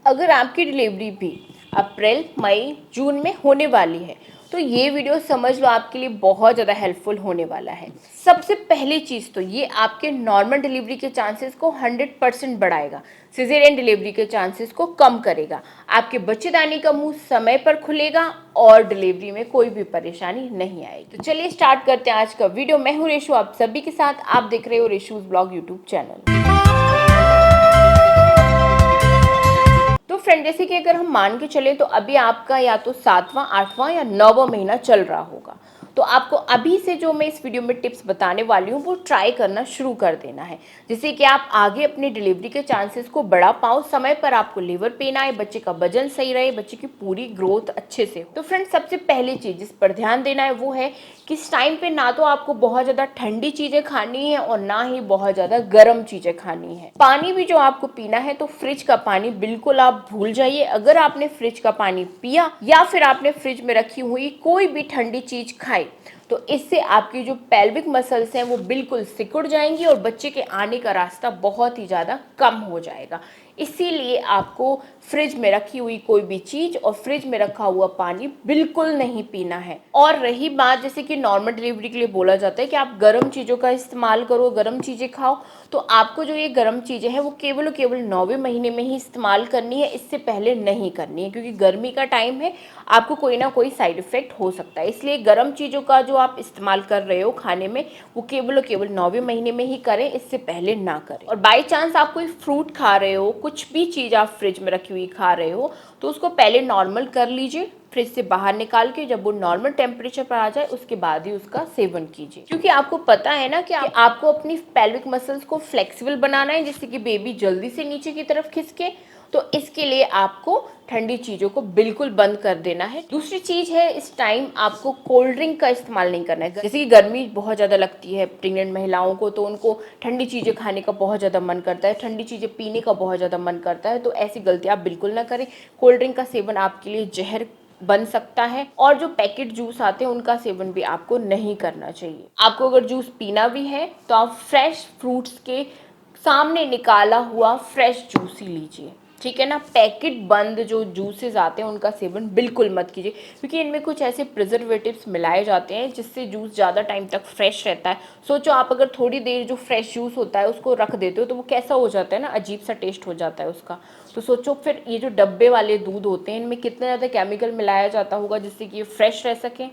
अगर आपकी डिलीवरी भी अप्रैल, मई, जून में होने वाली है तो ये वीडियो समझ लो आपके लिए बहुत ज़्यादा हेल्पफुल होने वाला है। सबसे पहली चीज़ तो ये आपके नॉर्मल डिलीवरी के चांसेस को 100% बढ़ाएगा, सिजेरियन डिलीवरी के चांसेस को कम करेगा, आपके बच्चेदानी का मुंह समय पर खुलेगा और डिलीवरी में कोई भी परेशानी नहीं आएगी। तो चलिए स्टार्ट करते हैं आज का वीडियो। मैं हूँ रेशू, आप सभी के साथ। आप देख रहे हो रेशूज ब्लॉग यूट्यूब चैनल। तो फ्रेंड, जैसे कि अगर हम मान के चले तो अभी आपका या तो 7वां, 8वां या 9वां महीना चल रहा होगा, तो आपको अभी से जो मैं इस वीडियो में टिप्स बताने वाली हूँ वो ट्राई करना शुरू कर देना है, जिससे कि आप आगे अपनी डिलीवरी के चांसेस को बढ़ा पाओ, समय पर आपको लीवर पेन आए, बच्चे का वजन सही रहे, बच्चे की पूरी ग्रोथ अच्छे से हो। तो फ्रेंड, सबसे पहली चीज़ जिस पर ध्यान देना है वो है कि इस टाइम पे ना तो आपको बहुत ज़्यादा ठंडी चीज़ें खानी है और ना ही बहुत ज़्यादा गर्म चीज़ें खानी है। पानी भी जो आपको पीना है तो फ्रिज का पानी बिल्कुल आप भूल जाइए। अगर आपने फ्रिज का पानी पिया या फिर आपने फ्रिज में रखी हुई कोई भी ठंडी चीज़ खाई तो इससे आपकी जो पेल्विक मसल्स हैं वो बिल्कुल सिकुड़ जाएंगी और बच्चे के आने का रास्ता बहुत ही ज़्यादा कम हो जाएगा। इसीलिए आपको फ्रिज में रखी हुई कोई भी चीज़ और फ्रिज में रखा हुआ पानी बिल्कुल नहीं पीना है। और रही बात, जैसे कि नॉर्मल डिलीवरी के लिए बोला जाता है कि आप गर्म चीज़ों का इस्तेमाल करो, गर्म चीज़ें खाओ, तो आपको जो ये गर्म चीज़ें हैं वो केवल और केवल 9वें महीने में ही इस्तेमाल करनी है, इससे पहले नहीं करनी है, क्योंकि गर्मी का टाइम है, आपको कोई ना कोई साइड इफेक्ट हो सकता है। इसलिए गर्म चीज़ों का जो आप इस्तेमाल कर रहे हो खाने में वो केवल और केवल 9वें महीने में ही करें, इससे पहले ना करें। और बाई चांस आप कोई फ्रूट खा रहे हो, कुछ भी चीज़ आप फ्रिज में रखी हुई खा रहे हो, तो उसको पहले नॉर्मल कर लीजिए, फ्रिज से बाहर निकाल के जब वो नॉर्मल टेम्परेचर पर आ जाए उसके बाद ही उसका सेवन कीजिए। क्योंकि आपको पता है ना कि आपको अपनी पेल्विक मसल्स को फ्लेक्सिबल बनाना है, जिससे कि बेबी जल्दी से नीचे की तरफ खिसके, तो इसके लिए आपको ठंडी चीज़ों को बिल्कुल बंद कर देना है। दूसरी चीज़ है, इस टाइम आपको कोल्ड ड्रिंक का इस्तेमाल नहीं करना है। जैसे कि गर्मी बहुत ज़्यादा लगती है प्रेग्नेंट महिलाओं को, तो उनको ठंडी चीज़ें खाने का बहुत ज़्यादा मन करता है, ठंडी चीज़ें पीने का बहुत ज़्यादा मन करता है, तो ऐसी गलती आप बिल्कुल ना करें। कोल्ड ड्रिंक का सेवन आपके लिए जहर बन सकता है और जो पैकेट जूस आते हैं उनका सेवन भी आपको नहीं करना चाहिए। आपको अगर जूस पीना भी है तो आप फ्रेश फ्रूट्स के सामने निकाला हुआ फ्रेश जूस ही लीजिए, ठीक है ना। पैकेट बंद जो जूसेस आते हैं उनका सेवन बिल्कुल मत कीजिए, क्योंकि इनमें कुछ ऐसे प्रिजर्वेटिव्स मिलाए जाते हैं जिससे जूस ज़्यादा टाइम तक फ्रेश रहता है। सोचो आप अगर थोड़ी देर जो फ्रेश जूस होता है उसको रख देते हो तो वो कैसा हो जाता है ना, अजीब सा टेस्ट हो जाता है उसका। तो सोचो फिर ये जो डब्बे वाले दूध होते हैं इनमें कितना ज़्यादा केमिकल मिलाया जाता होगा जिससे कि ये फ्रेश रह सके,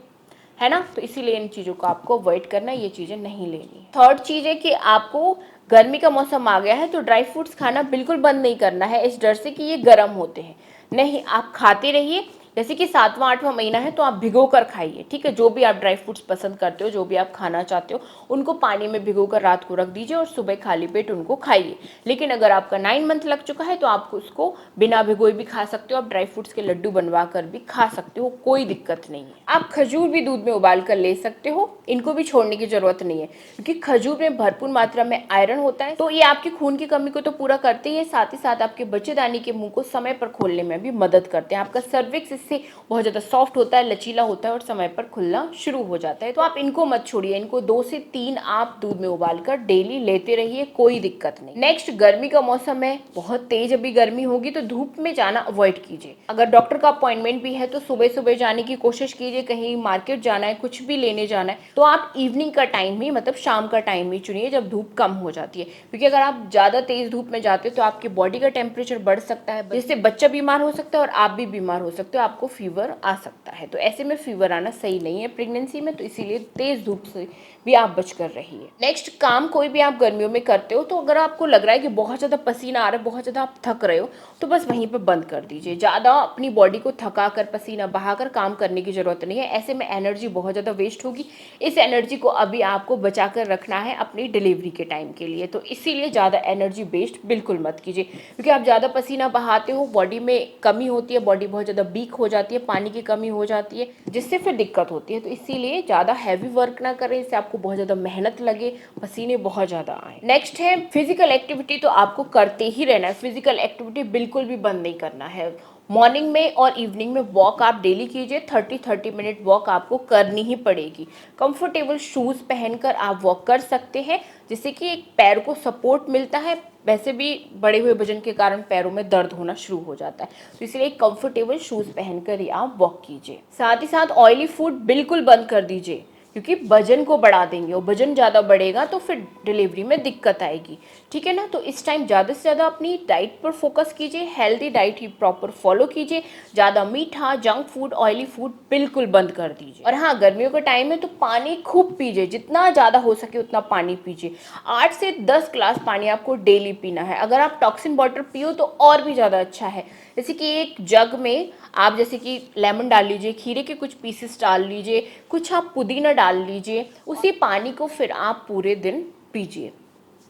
है ना। तो इसीलिए इन चीज़ों को आपको अवॉइड करना है, ये चीज़ें नहीं लेनी। थर्ड चीज़ है कि आपको गर्मी का मौसम आ गया है तो ड्राई फ्रूट्स खाना बिल्कुल बंद नहीं करना है इस डर से कि ये गर्म होते हैं। नहीं, आप खाते रहिए। जैसे कि 7वां 8वां महीना है तो आप भिगो कर खाइए, ठीक है। जो भी आप ड्राई फ्रूट्स पसंद करते हो, जो भी आप खाना चाहते हो, उनको पानी में भिगो कर रात को रख दीजिए और सुबह खाली पेट उनको खाइए। लेकिन अगर आपका 9 मंथ लग चुका है तो आप उसको बिना भिगोए भी खा सकते हो, आप ड्राई फ्रूट्स के लड्डू बनवा कर भी खा सकते हो, कोई दिक्कत नहीं है। आप खजूर भी दूध में उबाल कर ले सकते हो, इनको भी छोड़ने की जरूरत नहीं है, क्योंकि खजूर में भरपूर मात्रा में आयरन होता है, तो ये आपकी खून की कमी को तो पूरा करते ही है, साथ ही साथ आपके बच्चेदानी के मुंह को समय पर खोलने में भी मदद करते हैं। आपका सर्विक्स इससे बहुत ज़्यादा सॉफ्ट होता है, लचीला होता है और समय पर खुलना शुरू हो जाता है। तो आप इनको मत छोड़िए, इनको 2 से 3 आप दूध में उबाल कर डेली लेते रहिए, कोई दिक्कत नहीं। नेक्स्ट, गर्मी का मौसम है, बहुत तेज अभी गर्मी होगी तो धूप में जाना अवॉइड कीजिए। अगर डॉक्टर का अपॉइंटमेंट भी है तो सुबह सुबह जाने की कोशिश कीजिए। कहीं मार्केट जाना है, कुछ भी लेने जाना है तो आप इवनिंग का टाइम ही, मतलब शाम का टाइम ही चुनिए जब धूप कम हो जाती है, क्योंकि अगर आप ज़्यादा तेज धूप में जाते हो तो आपकी बॉडी का टेम्परेचर बढ़ सकता है, जिससे बच्चा बीमार हो सकता है और आप भी बीमार हो सकते हो, आपको फीवर आ सकता है। तो ऐसे में फीवर आना सही नहीं है प्रेगनेंसी में, तो इसीलिए तेज धूप से भी आप बच कर रहिए। नेक्स्ट, काम कोई भी आप गर्मियों में करते हो तो अगर आपको लग रहा है कि बहुत ज़्यादा पसीना आ रहा है, बहुत ज़्यादा आप थक रहे हो, तो बस वहीं पर बंद कर दीजिए। ज़्यादा अपनी बॉडी को थका कर, पसीना बहाकर काम करने की ज़रूरत नहीं है, ऐसे में एनर्जी बहुत ज़्यादा वेस्ट होगी। इस एनर्जी को अभी आपको बचा कर रखना है अपनी डिलीवरी के टाइम के लिए, तो इसीलिए ज़्यादा एनर्जी वेस्ट बिल्कुल मत कीजिए, क्योंकि आप ज़्यादा पसीना बहाते हो, बॉडी में कमी होती है, बॉडी बहुत ज़्यादा वीक हो जाती है, पानी की कमी हो जाती है, जिससे फिर दिक्कत होती है। तो इसीलिए ज़्यादा हैवी वर्क ना करें, इससे आपको बहुत ज़्यादा मेहनत लगे, पसीने बहुत ज़्यादा आए। नेक्स्ट है फिजिकल एक्टिविटी, तो आपको करते ही रहना है, फिजिकल एक्टिविटी बिल्कुल भी बंद नहीं करना है। मॉर्निंग में और इवनिंग में वॉक आप डेली कीजिए, 30-30 मिनट वॉक आपको करनी ही पड़ेगी। कंफर्टेबल शूज़ पहनकर आप वॉक कर सकते हैं, जिससे कि एक पैर को सपोर्ट मिलता है। वैसे भी बढ़े हुए वजन के कारण पैरों में दर्द होना शुरू हो जाता है, तो इसलिए एक कंफर्टेबल शूज़ पहनकर ही आप वॉक कीजिए। साथ ही साथ ऑयली फूड बिल्कुल बंद कर दीजिए, क्योंकि वजन को बढ़ा देंगे और वजन ज़्यादा बढ़ेगा तो फिर डिलीवरी में दिक्कत आएगी, ठीक है ना। तो इस टाइम ज़्यादा से ज़्यादा अपनी डाइट पर फोकस कीजिए, हेल्दी डाइट ही प्रॉपर फॉलो कीजिए। ज़्यादा मीठा, जंक फूड, ऑयली फूड बिल्कुल बंद कर दीजिए। और हाँ, गर्मियों का टाइम है तो पानी खूब पीजिए, जितना ज़्यादा हो सके उतना पानी पीजिए। 8 से 10 ग्लास पानी आपको डेली पीना है। अगर आप टॉक्सिन वाटर पियो तो और भी ज़्यादा अच्छा है। जैसे कि एक जग में आप जैसे कि लेमन डाल लीजिए, खीरे के कुछ पीसेस डाल लीजिए, कुछ आप पुदीना डाल लीजिए, उसी पानी को फिर आप पूरे दिन पीजिए।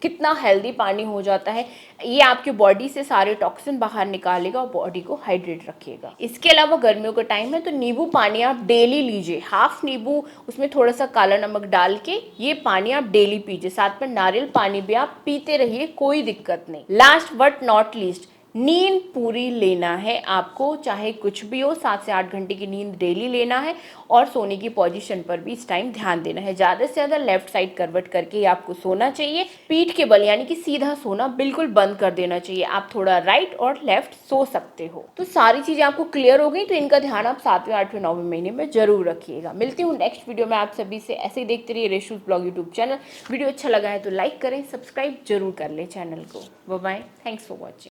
कितना हेल्दी पानी हो जाता है ये, आपकी बॉडी से सारे टॉक्सिन बाहर निकालेगा और बॉडी को हाइड्रेट रखेगा। इसके अलावा गर्मियों का टाइम है तो नींबू पानी आप डेली लीजिए, हाफ नींबू, उसमें थोड़ा सा काला नमक डाल के ये पानी आप डेली पीजिए। साथ में नारियल पानी भी आप पीते रहिए, कोई दिक्कत नहीं। लास्ट बट नॉट लीस्ट, नींद पूरी लेना है आपको, चाहे कुछ भी हो। 7 से 8 घंटे की नींद डेली लेना है और सोने की पोजीशन पर भी इस टाइम ध्यान देना है। ज़्यादा से ज़्यादा लेफ्ट साइड करवट करके ही आपको सोना चाहिए। पीठ के बल यानी कि सीधा सोना बिल्कुल बंद कर देना चाहिए। आप थोड़ा राइट और लेफ्ट सो सकते हो। तो सारी चीज़ें आपको क्लियर हो गई, तो इनका ध्यान आप 7वें, 8वें, 9वें महीने में जरूर रखिएगा। मिलती हूँ नेक्स्ट वीडियो में आप सभी से। ऐसे ही देखते रहिए Reshu's blog YouTube channel. Video अच्छा लगा है तो लाइक करें, सब्सक्राइब जरूर कर लें चैनल को। Bye bye, thanks for watching.